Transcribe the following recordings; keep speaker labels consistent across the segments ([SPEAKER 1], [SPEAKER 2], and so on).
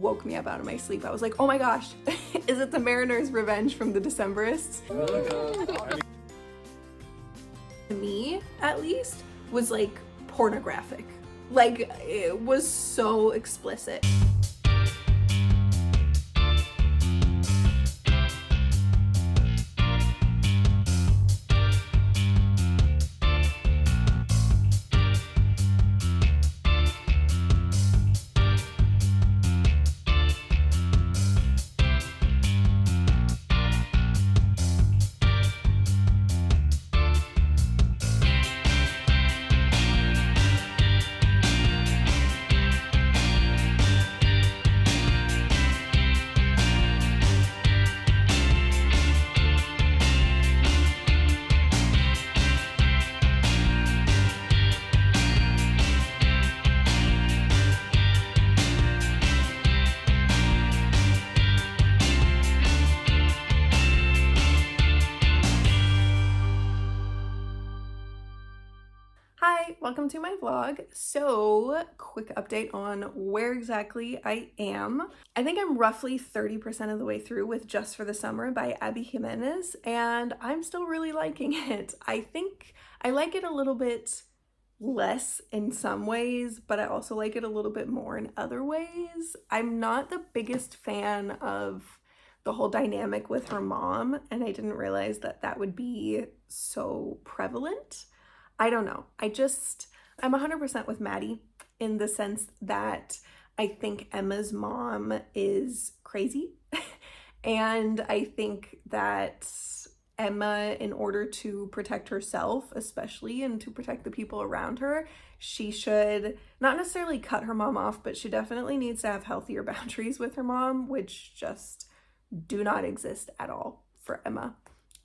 [SPEAKER 1] woke me up out of my sleep. I was like, oh my gosh, is it the Mariner's Revenge from the Decemberists? To me, at least, was like pornographic. Like, it was so explicit. Hi, welcome to my vlog. So, quick update on where exactly I am. I think I'm roughly 30% of the way through with Just for the Summer by Jimenez, and I'm still really liking it. I think I like it a little bit less in some ways, but I also like it a little bit more in other ways. I'm not the biggest fan of the whole dynamic with her mom, and I didn't realize that that would be so prevalent. I don't know. I'm 100% with Maddie in the sense that I think Emma's mom is crazy. And I think that Emma, in order to protect herself, especially, and to protect the people around her, she should not necessarily cut her mom off, but she definitely needs to have healthier boundaries with her mom, which just do not exist at all for Emma.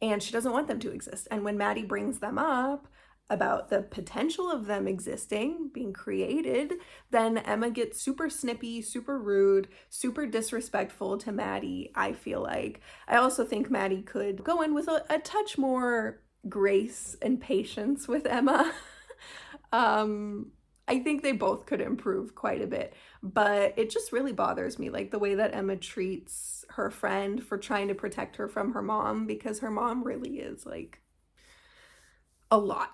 [SPEAKER 1] And she doesn't want them to exist. And when Maddie brings them up, about the potential of them existing, being created, then Emma gets super snippy, super rude, super disrespectful to Maddie, I feel like. I also think Maddie could go in with a touch more grace and patience with Emma. I think they both could improve quite a bit, but it just really bothers me, like the way that Emma treats her friend for trying to protect her from her mom, because her mom really is like a lot.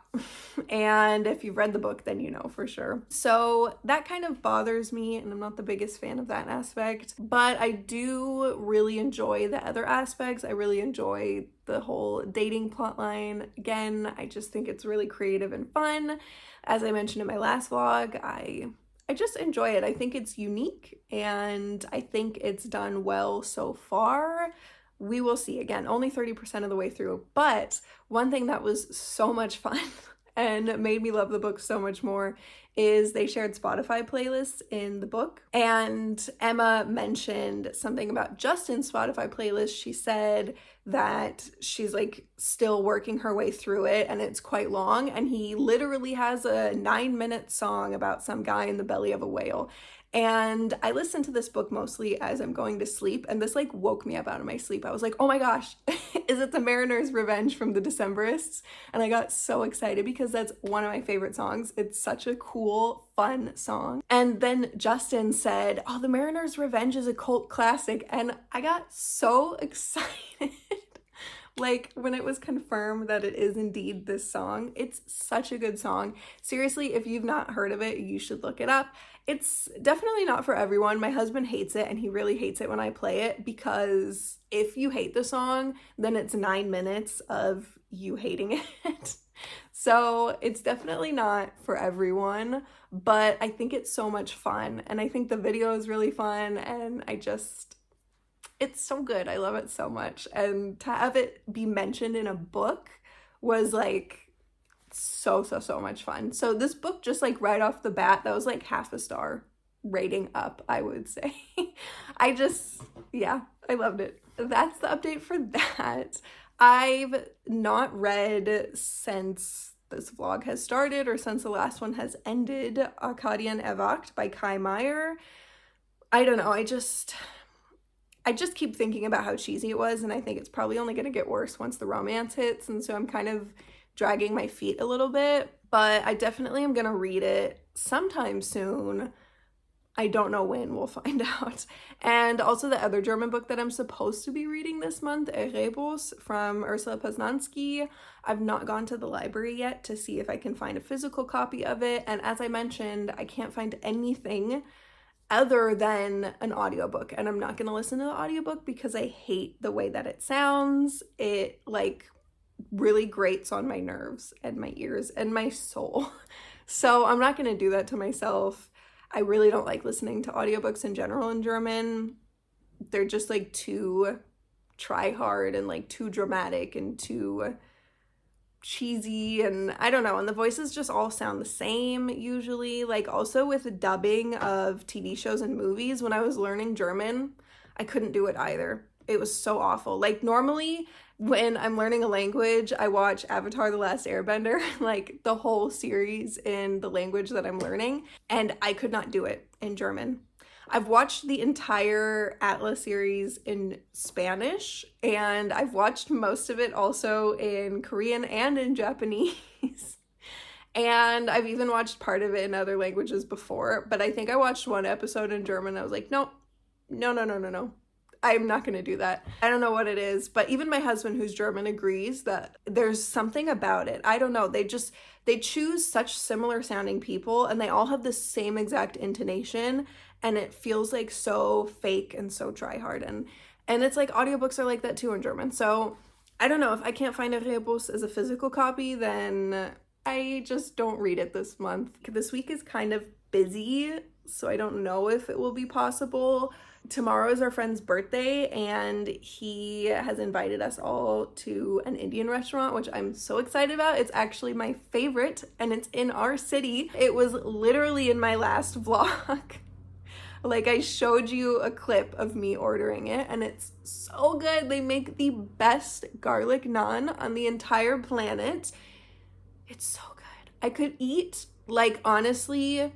[SPEAKER 1] And if you've read the book, then you know for sure. So that kind of bothers me, and I'm not the biggest fan of that aspect, but I do really enjoy the other aspects. I really enjoy the whole dating plotline. Again, I just think it's really creative and fun. As I mentioned in my last vlog, I just enjoy it. I think it's unique, and I think it's done well so far. We will see. Again, only 30% of the way through, but one thing that was so much fun and made me love the book so much more is they shared Spotify playlists in the book, and Emma mentioned something about Justin's Spotify playlist. She said that she's like still working her way through it and it's quite long, and he literally has a 9-minute song about some guy in the belly of a whale. And I listened to this book mostly as I'm going to sleep, and this like woke me up out of my sleep. I was like, oh my gosh, is it the Mariner's Revenge from the Decemberists? And I got so excited because that's one of my favorite songs. It's such a cool, fun song. And then Justin said, oh, the Mariner's Revenge is a cult classic. And I got so excited. Like, when it was confirmed that it is indeed this song. It's such a good song. Seriously, if you've not heard of it, you should look it up. It's definitely not for everyone. My husband hates it, and he really hates it when I play it, because if you hate the song, then it's 9 minutes of you hating it. So it's definitely not for everyone, but I think it's so much fun, and I think the video is really fun, and it's so good. I love it so much. And to have it be mentioned in a book was like so much fun. So this book, just like right off the bat, that was like half a star rating up, I would say. I loved it. That's the update for that. I've not read since this vlog has started, or since the last one has ended, Arkadien Erwacht by Kai Meyer. I don't know. I just keep thinking about how cheesy it was, and I think it's probably only going to get worse once the romance hits, and so I'm kind of dragging my feet a little bit, but I definitely am going to read it sometime soon. I don't know when, we'll find out. And also the other German book that I'm supposed to be reading this month, Erebos from Ursula Poznanski. I've not gone to the library yet to see if I can find a physical copy of it. And as I mentioned, I can't find anything other than an audiobook. And I'm not going to listen to the audiobook because I hate the way that it sounds. It like really grates on my nerves and my ears and my soul. So I'm not going to do that to myself. I really don't like listening to audiobooks in general in German. They're just like too try hard and like too dramatic and too cheesy, and I don't know, and the voices just all sound the same usually. Like also with dubbing of TV shows and movies, when I was learning German, I couldn't do it either. It was so awful. Like normally when I'm learning a language, I watch Avatar: The Last Airbender, like the whole series in the language that I'm learning, and I could not do it in German. I've watched the entire Atlas series in Spanish, and I've watched most of it also in Korean and in Japanese. And I've even watched part of it in other languages before, but I think I watched one episode in German. I was like, no. I'm not going to do that. I don't know what it is, but even my husband, who's German, agrees that there's something about it. I don't know. They choose such similar sounding people, and they all have the same exact intonation, and it feels like so fake and so try hard. And it's like audiobooks are like that too in German. So I don't know, if I can't find Erebos as a physical copy, then I just don't read it this month. This week is kind of busy, so I don't know if it will be possible. Tomorrow is our friend's birthday, and he has invited us all to an Indian restaurant, which I'm so excited about. It's actually my favorite, and it's in our city. It was literally in my last vlog. Like, I showed you a clip of me ordering it, and it's so good. They make the best garlic naan on the entire planet. It's so good. I could eat, like, honestly,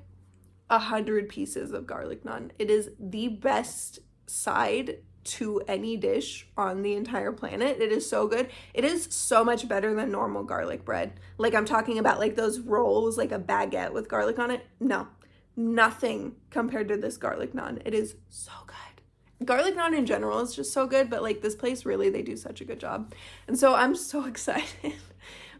[SPEAKER 1] 100 pieces of garlic naan. It is the best side to any dish on the entire planet. It is so good. It is so much better than normal garlic bread. Like, I'm talking about like those rolls, like a baguette with garlic on it. No, nothing compared to this garlic naan. It is so good. Garlic naan in general is just so good, but like this place, really, they do such a good job. And so I'm so excited.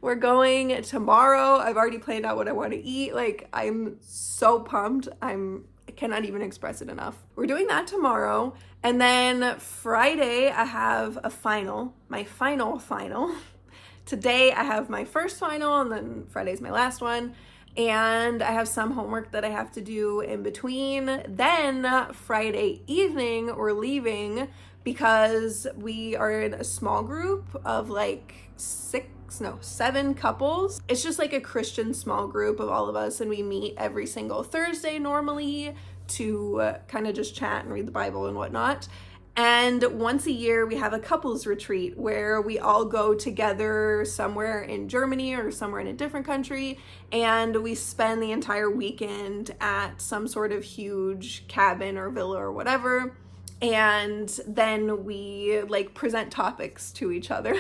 [SPEAKER 1] We're going tomorrow. I've already planned out what I want to eat. Like, I'm so pumped. I cannot even express it enough. We're doing that tomorrow. And then Friday, I have a final, my final. Today, I have my first final, and then Friday's my last one. And I have some homework that I have to do in between. Then Friday evening, we're leaving because we are in a small group of like 7 couples. It's just like a Christian small group of all of us, and we meet every single Thursday normally to kind of just chat and read the Bible and whatnot. And once a year we have a couples retreat where we all go together somewhere in Germany or somewhere in a different country, and we spend the entire weekend at some sort of huge cabin or villa or whatever. And then we like present topics to each other.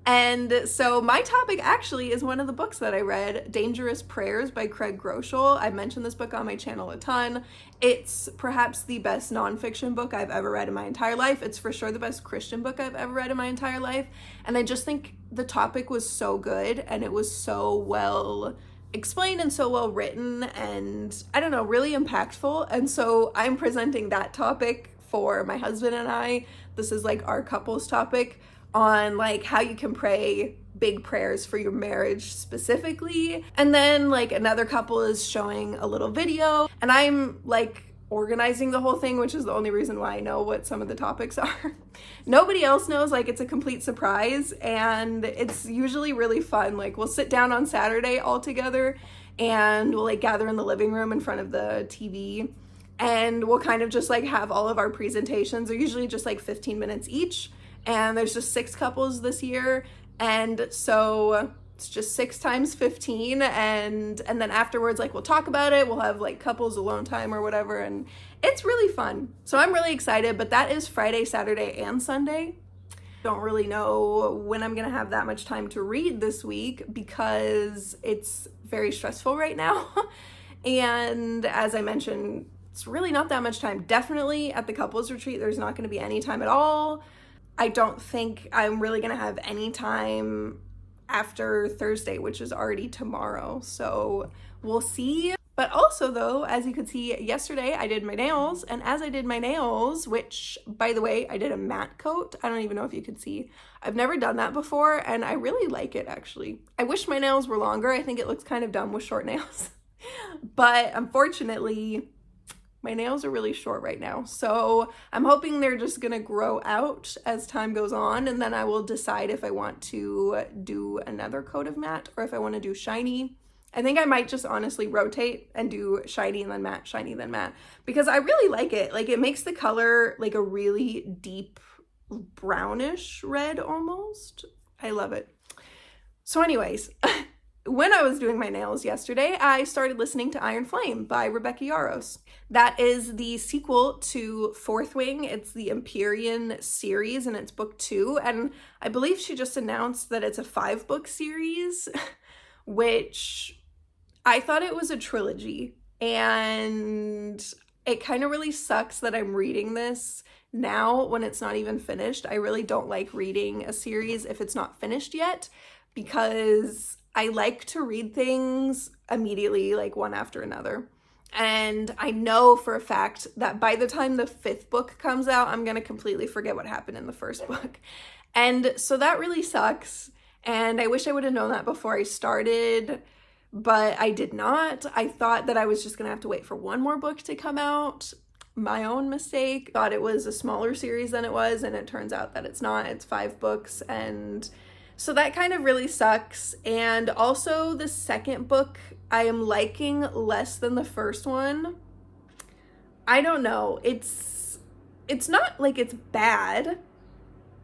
[SPEAKER 1] And so my topic actually is one of the books that I read, Dangerous Prayers by Groeschel. I've mentioned this book on my channel a ton. It's perhaps the best nonfiction book I've ever read in my entire life. It's for sure the best Christian book I've ever read in my entire life. And I just think the topic was so good, and it was so well explained and so well written, and I don't know, really impactful. And so I'm presenting that topic for my husband and I. This is like our couples topic on like how you can pray big prayers for your marriage specifically. And then like another couple is showing a little video, and I'm like organizing the whole thing, which is the only reason why I know what some of the topics are. Nobody else knows, like it's a complete surprise, and it's usually really fun. Like we'll sit down on Saturday all together, and we'll like gather in the living room in front of the TV, and we'll kind of just like have all of our presentations. They're usually just like 15 minutes each. And there's just 6 couples this year, and so it's just 6 times 15, and then afterwards, like, we'll talk about it, we'll have like couples alone time or whatever, and it's really fun. So I'm really excited. But that is Friday, Saturday, and Sunday. Don't really know when I'm gonna have that much time to read this week because it's very stressful right now. And as I mentioned, it's really not that much time. Definitely at the couples retreat, there's not going to be any time at all. I don't think I'm really going to have any time after Thursday, which is already tomorrow. So we'll see. But also though, as you could see yesterday, I did my nails, and as I did my nails, which by the way, I did a matte coat. I don't even know if you could see. I've never done that before, and I really like it actually. I wish my nails were longer. I think it looks kind of dumb with short nails. But unfortunately, my nails are really short right now. So I'm hoping they're just gonna grow out as time goes on, and then I will decide if I want to do another coat of matte or if I want to do shiny. I think I might just honestly rotate and do shiny and then matte, shiny then matte, because I really like it. Like, it makes the color like a really deep brownish red almost. I love it. So anyways, when I was doing my nails yesterday, I started listening to Iron Flame by Rebecca Yarros. That is the sequel to Fourth Wing. It's the Empyrean series, and it's book 2. And I believe she just announced that it's a 5-book series, which I thought it was a trilogy. And it kind of really sucks that I'm reading this now when it's not even finished. I really don't like reading a series if it's not finished yet, because I like to read things immediately, like one after another. And I know for a fact that by the time the 5th book comes out, I'm going to completely forget what happened in the 1st book. And so that really sucks. And I wish I would have known that before I started, but I did not. I thought that I was just going to have to wait for one more book to come out. My own mistake. Thought it was a smaller series than it was, and it turns out that it's not. It's 5 books, and so that kind of really sucks. And also the 2nd book I am liking less than the 1st one. I don't know. It's not like it's bad,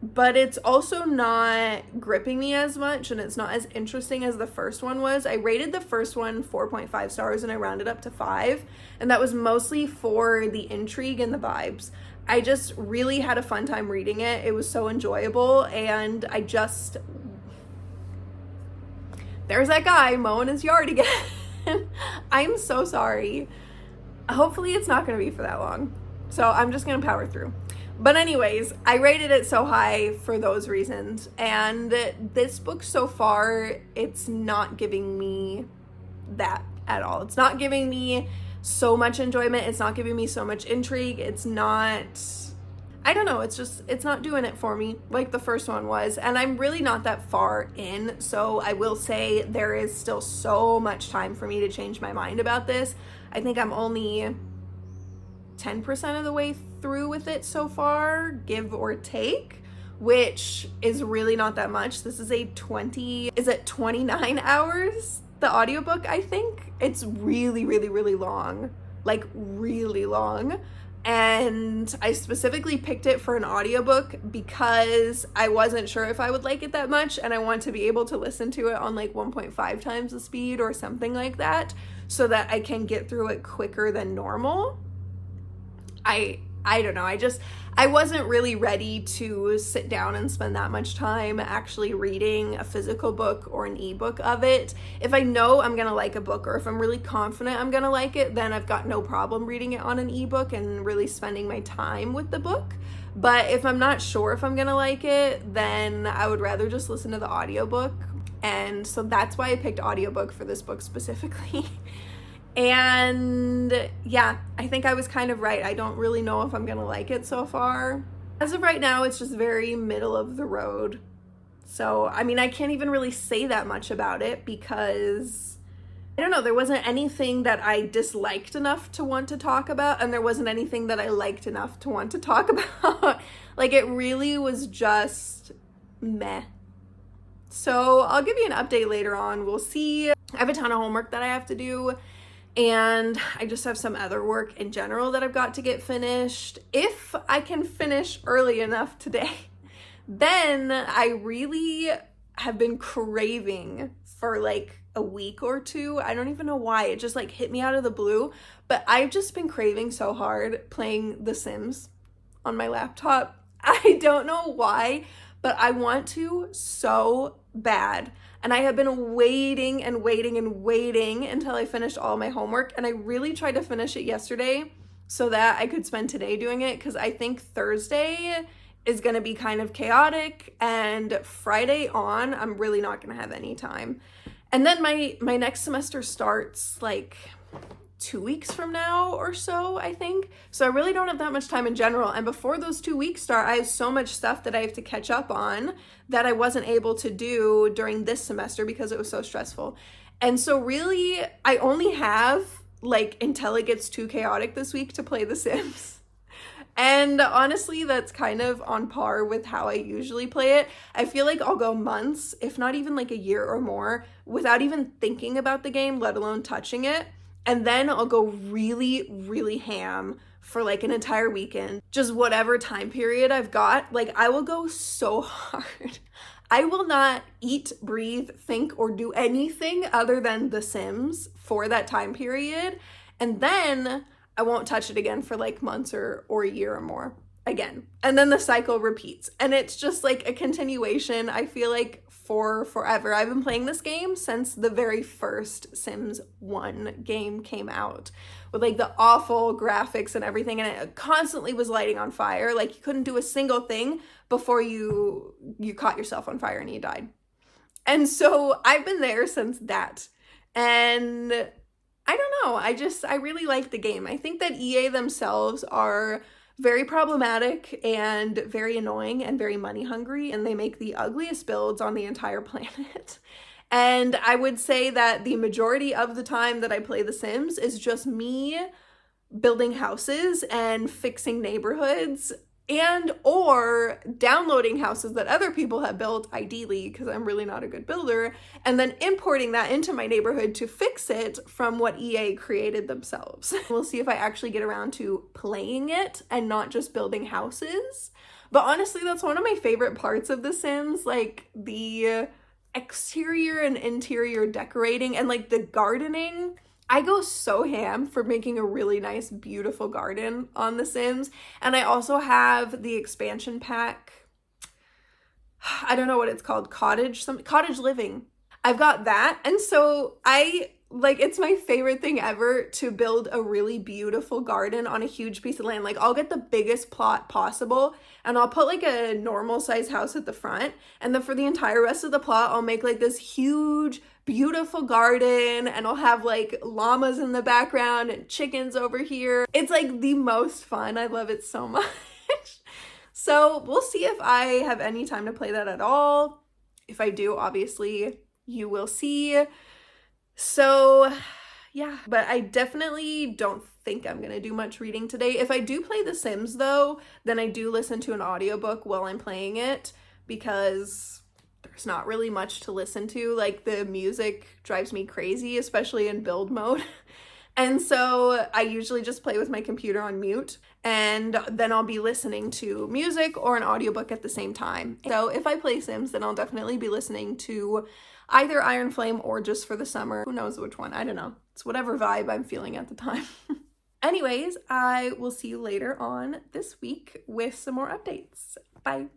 [SPEAKER 1] but it's also not gripping me as much, and it's not as interesting as the 1st one was. I rated the 1st one 4.5 stars and I rounded up to 5, and that was mostly for the intrigue and the vibes. I just really had a fun time reading it. It was so enjoyable, and there's that guy mowing his yard again. I'm so sorry. Hopefully it's not going to be for that long. So I'm just going to power through. But anyways, I rated it so high for those reasons. And this book so far, it's not giving me that at all. It's not giving me so much enjoyment. It's not giving me so much intrigue. It's not, I don't know, it's not doing it for me like the 1st one was. And I'm really not that far in, so I will say there is still so much time for me to change my mind about this. I think I'm only 10% of the way through with it so far, give or take, which is really not that much. This is 29 hours? The audiobook, I think. It's really, really, really long. Like, really long. And I specifically picked it for an audiobook because I wasn't sure if I would like it that much, and I want to be able to listen to it on like 1.5 times the speed or something like that, so that I can get through it quicker than normal. I don't know. I wasn't really ready to sit down and spend that much time actually reading a physical book or an ebook of it. If I know I'm going to like a book, or if I'm really confident I'm going to like it, then I've got no problem reading it on an ebook and really spending my time with the book. But if I'm not sure if I'm going to like it, then I would rather just listen to the audiobook. And so that's why I picked audiobook for this book specifically. And yeah, I think I was kind of right. I don't really know if I'm gonna like it so far. As of right now, it's just very middle of the road. So, I mean, I can't even really say that much about it because, I don't know, there wasn't anything that I disliked enough to want to talk about, and there wasn't anything that I liked enough to want to talk about. Like, it really was just meh. So I'll give you an update later on. We'll see. I have a ton of homework that I have to do, and I just have some other work in general that I've got to get finished. If I can finish early enough today, then I really have been craving for like a week or two. I don't even know why. It just like hit me out of the blue, but I've just been craving so hard playing The Sims on my laptop. I don't know why, but I want to so bad. And I have been waiting and waiting and waiting until I finished all my homework. And I really tried to finish it yesterday, so that I could spend today doing it, because I think Thursday is going to be kind of chaotic, and Friday on, I'm really not going to have any time. And then my next semester starts like 2 weeks from now or so, I think. So I really don't have that much time in general. And before those 2 weeks start, I have so much stuff that I have to catch up on that I wasn't able to do during this semester because it was so stressful. And so really, I only have like until it gets too chaotic this week to play The Sims. And honestly, that's kind of on par with how I usually play it. I feel like I'll go months, if not even like a year or more, without even thinking about the game, let alone touching it. And then I'll go really, really ham for like an entire weekend. Just whatever time period I've got, like I will go so hard. I will not eat, breathe, think, or do anything other than The Sims for that time period. And then I won't touch it again for like months or a year or more again. And then the cycle repeats. And it's just like a continuation, I feel like, for forever. I've been playing this game since the very first Sims 1 game came out, with like the awful graphics and everything, and it constantly was lighting on fire. Like you couldn't do a single thing before you caught yourself on fire and you died. And so I've been there since that. And I don't know, I really like the game. I think that EA themselves are very problematic and very annoying and very money hungry, and they make the ugliest builds on the entire planet. And I would say that the majority of the time that I play The Sims is just me building houses and fixing neighborhoods, and or downloading houses that other people have built, ideally, because I'm really not a good builder, and then importing that into my neighborhood to fix it from what EA created themselves. We'll see if I actually get around to playing it and not just building houses. But honestly, that's one of my favorite parts of The Sims, like the exterior and interior decorating and like the gardening. I go so ham for making a really nice, beautiful garden on The Sims. And I also have the expansion pack. I don't know what it's called. Cottage living. I've got that. And so it's my favorite thing ever to build a really beautiful garden on a huge piece of land. Like I'll get the biggest plot possible and I'll put like a normal size house at the front. And then for the entire rest of the plot, I'll make like this huge, beautiful garden, and I'll have like llamas in the background and chickens over here. It's like the most fun. I love it so much. So we'll see if I have any time to play that at all. If I do, obviously you will see. So yeah, but I definitely don't think I'm gonna do much reading today. If I do play The Sims though, then I do listen to an audiobook while I'm playing it, because there's not really much to listen to. Like the music drives me crazy, especially in build mode. And so I usually just play with my computer on mute, and then I'll be listening to music or an audiobook at the same time. So if I play Sims, then I'll definitely be listening to either Iron Flame or Just for the Summer. Who knows which one? I don't know. It's whatever vibe I'm feeling at the time. Anyways, I will see you later on this week with some more updates. Bye.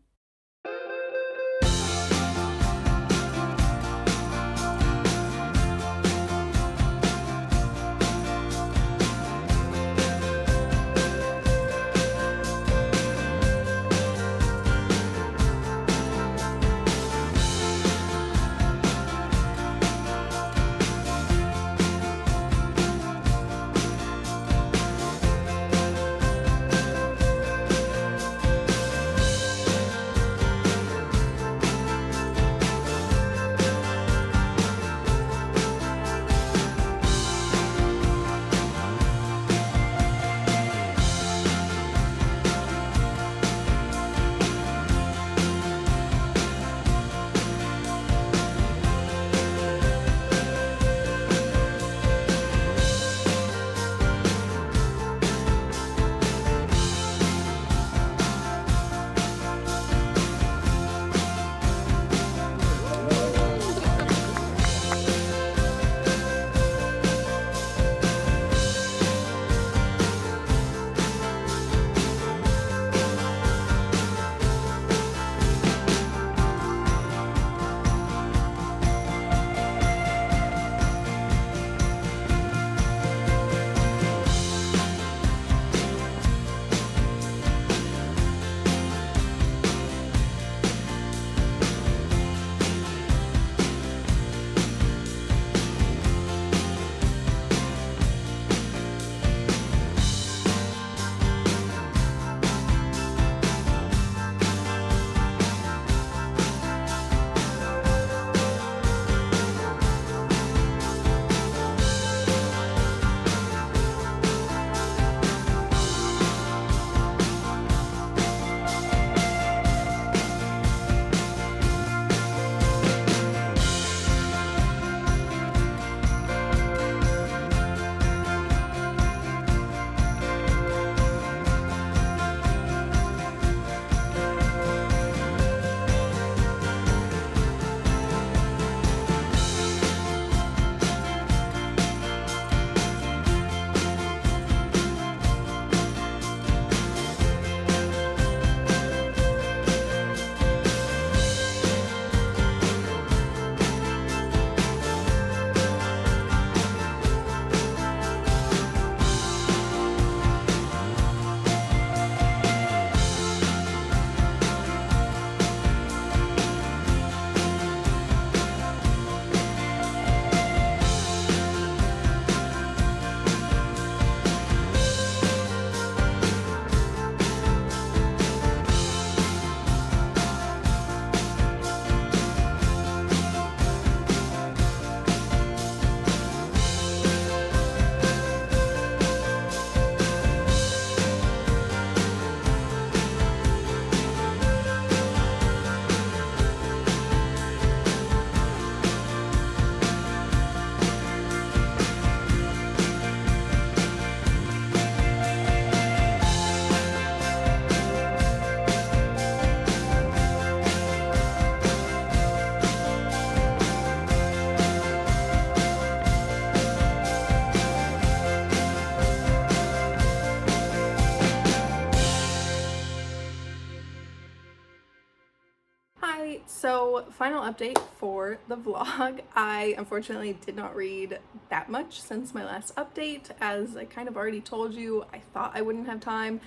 [SPEAKER 1] right, so final update for the vlog. I unfortunately did not read that much since my last update. As I kind of already told you, I thought I wouldn't have time,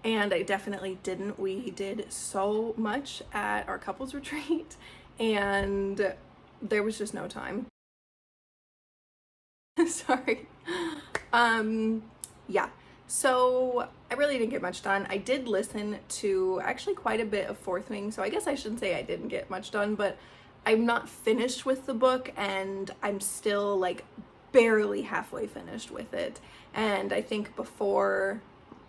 [SPEAKER 1] and I definitely didn't. We did so much at our couples retreat, and there was just no time. Sorry. Yeah. So I really didn't get much done. I did listen to actually quite a bit of Fourth Wing, so I guess I shouldn't say I didn't get much done, but I'm not finished with the book, and I'm still like barely halfway finished with it. And I think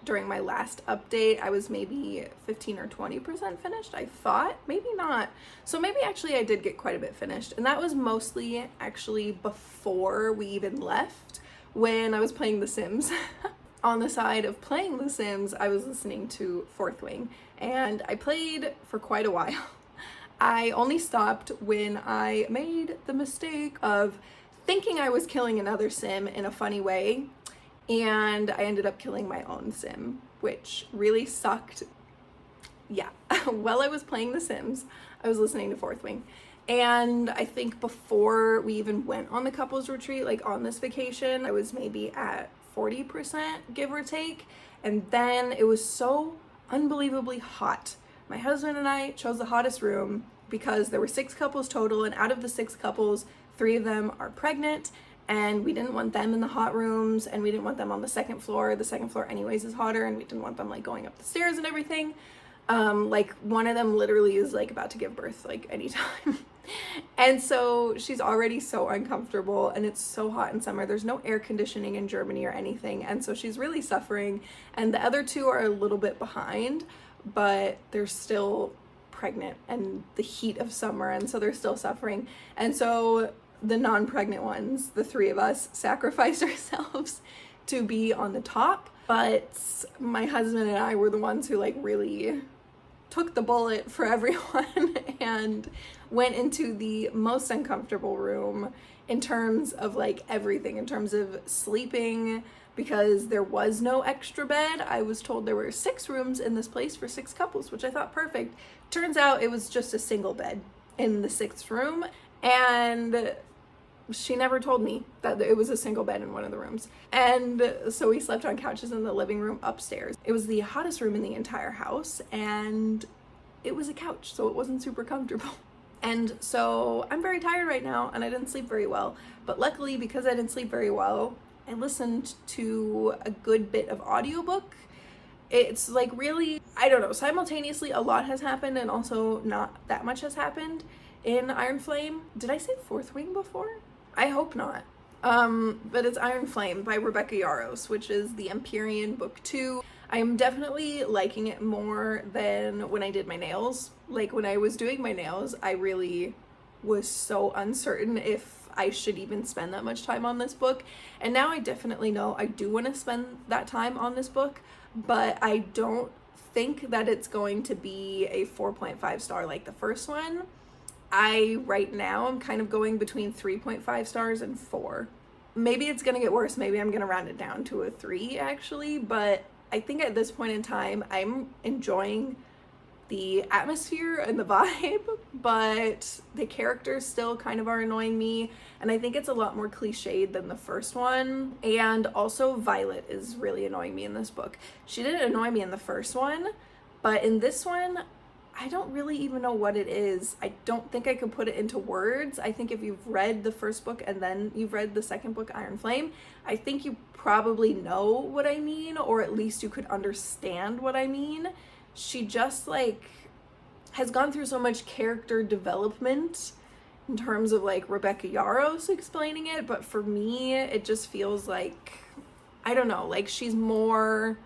[SPEAKER 1] during my last update, I was maybe 15 or 20% finished, I thought. Maybe not. So maybe actually I did get quite a bit finished, and that was mostly actually before we even left, when I was playing The Sims. On the side of playing The Sims, I was listening to Fourth Wing, and I played for quite a while. I only stopped when I made the mistake of thinking I was killing another Sim in a funny way, and I ended up killing my own Sim, which really sucked. Yeah, while I was playing The Sims, I was listening to Fourth Wing. And I think before we even went on the couples retreat, like on this vacation, I was maybe at 40%, give or take. And then it was so unbelievably hot. My husband and I chose the hottest room because there were 6 couples total, and out of the 6 couples, 3 of them are pregnant, and we didn't want them in the hot rooms, and we didn't want them on the second floor. The second floor anyways is hotter, and we didn't want them like going up the stairs and everything. Like one of them literally is like about to give birth like anytime. And so she's already so uncomfortable, and it's so hot in summer. There's no air conditioning in Germany or anything, and so she's really suffering. And the other 2 are a little bit behind, but they're still pregnant and the heat of summer, and so they're still suffering. And so the non-pregnant ones, the 3 of us, sacrificed ourselves to be on the top. But my husband and I were the ones who like really took the bullet for everyone and went into the most uncomfortable room in terms of like everything, in terms of sleeping, because there was no extra bed. I was told there were 6 rooms in this place for 6 couples, which I thought perfect. Turns out it was just a single bed in the 6th room, and she never told me that it was a single bed in one of the rooms. And so we slept on couches in the living room upstairs. It was the hottest room in the entire house, and it was a couch, so it wasn't super comfortable. And so I'm very tired right now, and I didn't sleep very well. But luckily, because I didn't sleep very well, I listened to a good bit of audiobook. It's like really, I don't know, simultaneously a lot has happened, and also not that much has happened in Iron Flame. Did I say Fourth Wing before? I hope not. But it's Iron Flame by Rebecca Yarros, which is the Empyrean book 2. I am definitely liking it more than when I did my nails. Like when I was doing my nails, I really was so uncertain if I should even spend that much time on this book. And now I definitely know I do want to spend that time on this book, but I don't think that it's going to be a 4.5 star like the first one. Right now, I'm kind of going between 3.5 stars and 4. Maybe it's going to get worse. Maybe I'm going to round it down to a 3 actually, but I think at this point in time, I'm enjoying the atmosphere and the vibe, but the characters still kind of are annoying me, and I think it's a lot more cliched than the first one. And also Violet is really annoying me in this book. She didn't annoy me in the first one, but in this one, I don't really even know what it is. I don't think I could put it into words. I think if you've read the first book and then you've read the second book, Iron Flame, I think you probably know what I mean, or at least you could understand what I mean. She just like has gone through so much character development in terms of like Rebecca Yarros explaining it, but for me, it just feels like, I don't know, like she's more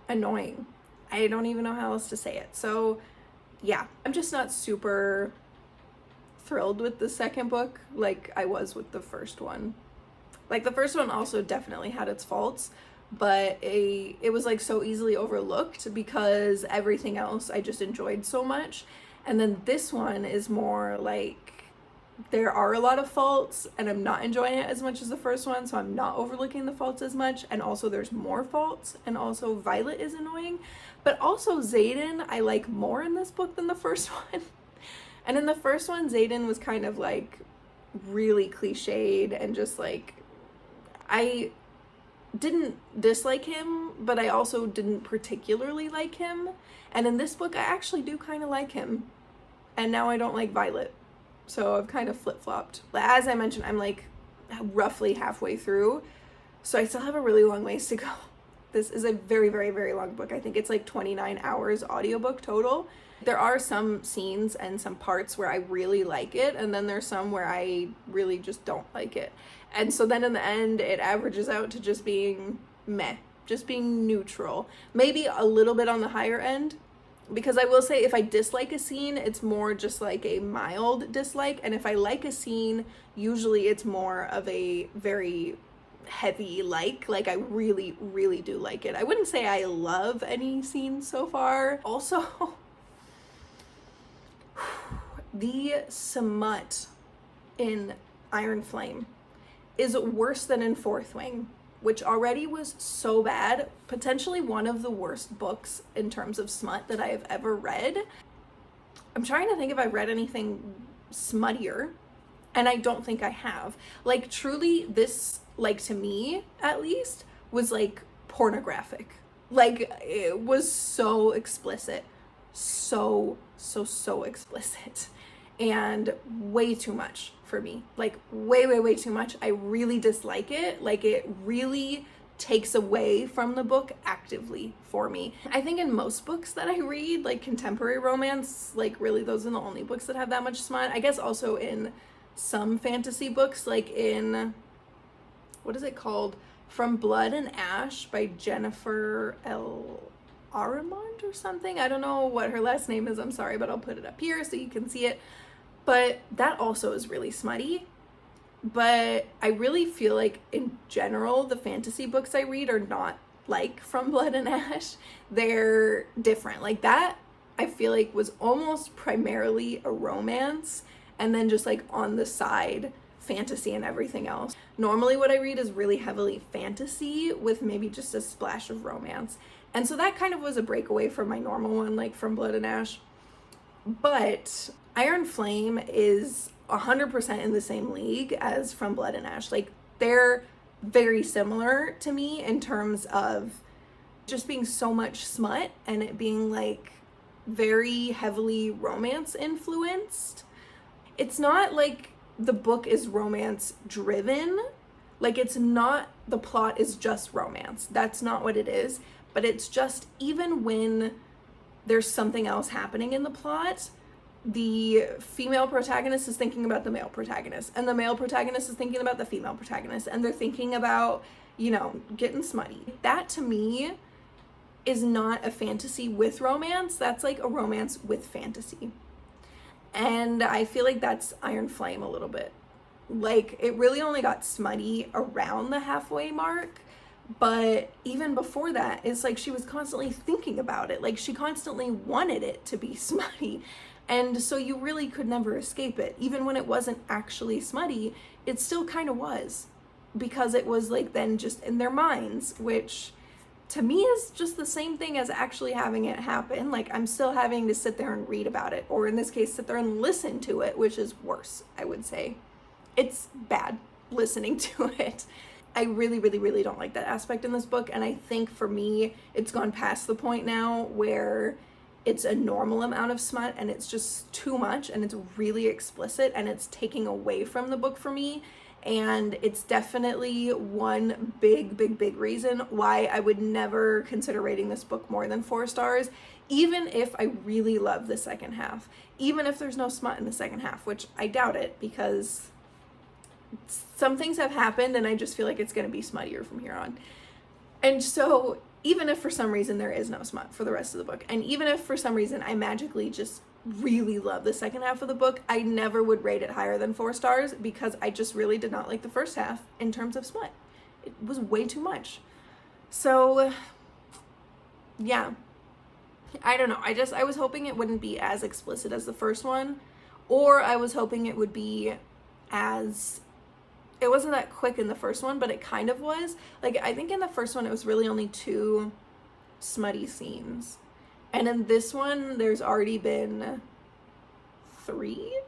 [SPEAKER 1] annoying. I don't even know how else to say it. So yeah, I'm just not super thrilled with the second book like I was with the first one. Like the first one also definitely had its faults, but it was like so easily overlooked because everything else I just enjoyed so much. And then this one is more like there are a lot of faults, and I'm not enjoying it as much as the first one, so I'm not overlooking the faults as much. And also there's more faults, and also Violet is annoying, but also Xaden I like more in this book than the first one. And in the first one, Xaden was kind of like really cliched, and just like, I didn't dislike him, but I also didn't particularly like him. And in this book, I actually do kind of like him. And now I don't like Violet. So I've kind of flip-flopped. As I mentioned, I'm like roughly halfway through, so I still have a really long ways to go. This is a very, very, very long book. I think it's like 29 hours audiobook total. There are some scenes and some parts where I really like it, and then there's some where I really just don't like it. And so then in the end, it averages out to just being meh, just being neutral. Maybe a little bit on the higher end, because I will say if I dislike a scene, it's more just like a mild dislike. And if I like a scene, usually it's more of a very heavy like I really, really do like it. I wouldn't say I love any scenes so far. Also, the smut in Iron Flame is worse than in Fourth Wing, which already was so bad. Potentially one of the worst books in terms of smut that I have ever read. I'm trying to think if I've read anything smuttier, and I don't think I have. Like, truly, this, like, to me, at least, was, like, pornographic. Like, it was so explicit. So explicit. And way too much for me. Like, way too much. I really dislike it. Like, it really takes away from the book actively for me. I think in most books that I read, like contemporary romance, like really those are the only books that have that much smut. I guess also in some fantasy books, like in, what is it called? From Blood and Ash by Jennifer L. Aramont or something. I don't know what her last name is. I'm sorry, but I'll put it up here so you can see it. But that also is really smutty. But I really feel like in general, the fantasy books I read are not like From Blood and Ash. They're different. Like that, I feel like was almost primarily a romance, and then just like on the side, fantasy and everything else. Normally what I read is really heavily fantasy with maybe just a splash of romance. And so that kind of was a breakaway from my normal one, like From Blood and Ash. But Iron Flame is 100% in the same league as From Blood and Ash. Like, they're very similar to me in terms of just being so much smut and it being like very heavily romance influenced. It's not like the book is romance driven. Like, it's not, the plot is just romance. That's not what it is. But it's just, even when there's something else happening in the plot, the female protagonist is thinking about the male protagonist, and the male protagonist is thinking about the female protagonist, and they're thinking about, you know, getting smutty. That to me is not a fantasy with romance. That's like a romance with fantasy. And I feel like that's Iron Flame a little bit. Like, it really only got smutty around the halfway mark. But even before that, it's like she was constantly thinking about it. Like, she constantly wanted it to be smutty. And so you really could never escape it. Even when it wasn't actually smutty, it still kind of was. Because it was like then just in their minds, which to me is just the same thing as actually having it happen. Like, I'm still having to sit there and read about it. Or in this case, sit there and listen to it, which is worse, I would say. It's bad listening to it. I really, really, really don't like that aspect in this book. And I think for me, it's gone past the point now where it's a normal amount of smut and it's just too much and it's really explicit and it's taking away from the book for me. And it's definitely one big reason why I would never consider rating this book more than 4 stars, even if I really love the second half, even if there's no smut in the second half, which I doubt it because some things have happened and I just feel like it's going to be smuttier from here on. And so even if for some reason there is no smut for the rest of the book, and even if for some reason I magically just really love the second half of the book, I never would rate it higher than 4 stars because I just really did not like the first half in terms of smut. It was way too much. So yeah, I don't know. I was hoping it wouldn't be as explicit as the first one, or I was hoping it would be as, it wasn't that quick in the first one, but it kind of was. Like, I think in the first one it was really only 2 smutty scenes, and in this one there's already been 3,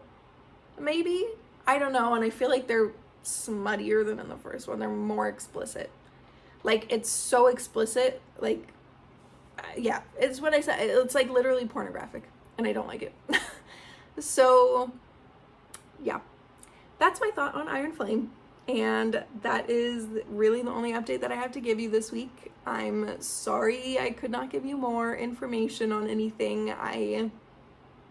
[SPEAKER 1] maybe, I don't know, and I feel like they're smuttier than in the first one. They're more explicit. Like, it's so explicit, like, yeah, it's what I said, it's like literally pornographic, and I don't like it. So yeah, that's my thought on Iron Flame, and that is really the only update that I have to give you this week. I'm sorry I could not give you more information on anything.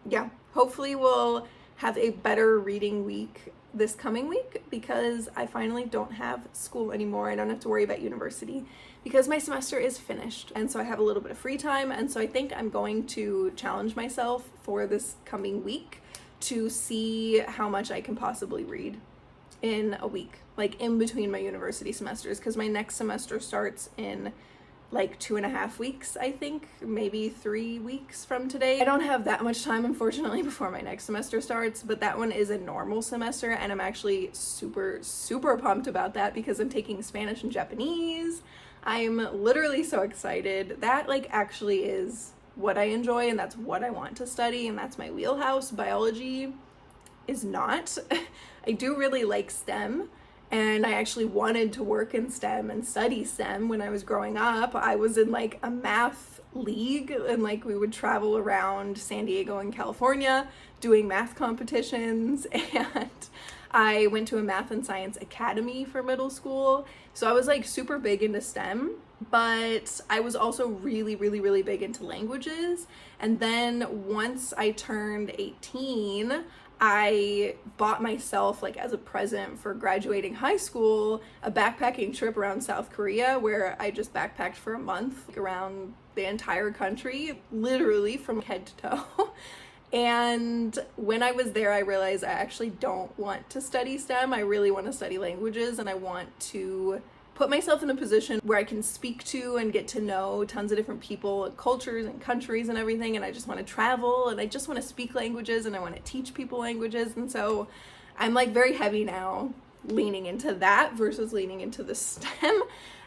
[SPEAKER 1] Yeah, hopefully we'll have a better reading week this coming week, because I finally don't have school anymore. I don't have to worry about university because my semester is finished, and so I have a little bit of free time. And so I think I'm going to challenge myself for this coming week to see how much I can possibly read in a week, like in between my university semesters, because my next semester starts in like 2.5 weeks, I think, maybe 3 weeks from today. I don't have that much time, unfortunately, before my next semester starts, but that one is a normal semester, and I'm actually super, super pumped about that because I'm taking Spanish and Japanese. I'm literally so excited. That, like, actually is what I enjoy, and that's what I want to study, and that's my wheelhouse. Biology is not. I do really like STEM, and I actually wanted to work in STEM and study STEM when I was growing up. I was in like a math league, and like we would travel around San Diego and California doing math competitions, and I went to a math and science academy for middle school. So I was like super big into STEM, but I was also really, really, really big into languages. And then once I turned 18, I bought myself, like as a present for graduating high school, a backpacking trip around South Korea, where I just backpacked for a month, like, around the entire country, literally from head to toe. And when I was there, I realized I actually don't want to study STEM. I really want to study languages, and I want to put myself in a position where I can speak to and get to know tons of different people and cultures and countries and everything. And I just want to travel, and I just want to speak languages, and I want to teach people languages. And so I'm like very heavy now leaning into that versus leaning into the STEM.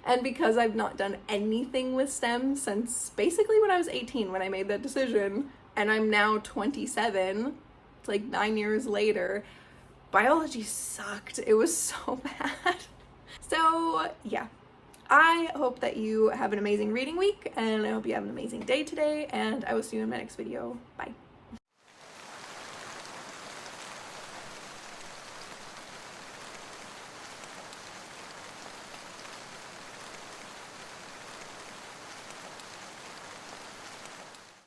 [SPEAKER 1] And because I've not done anything with STEM since basically when I was 18, when I made that decision, and I'm now 27, it's like 9 years later, biology sucked. It was so bad. So yeah, I hope that you have an amazing reading week, and I hope you have an amazing day today, and I will see you in my next video. Bye.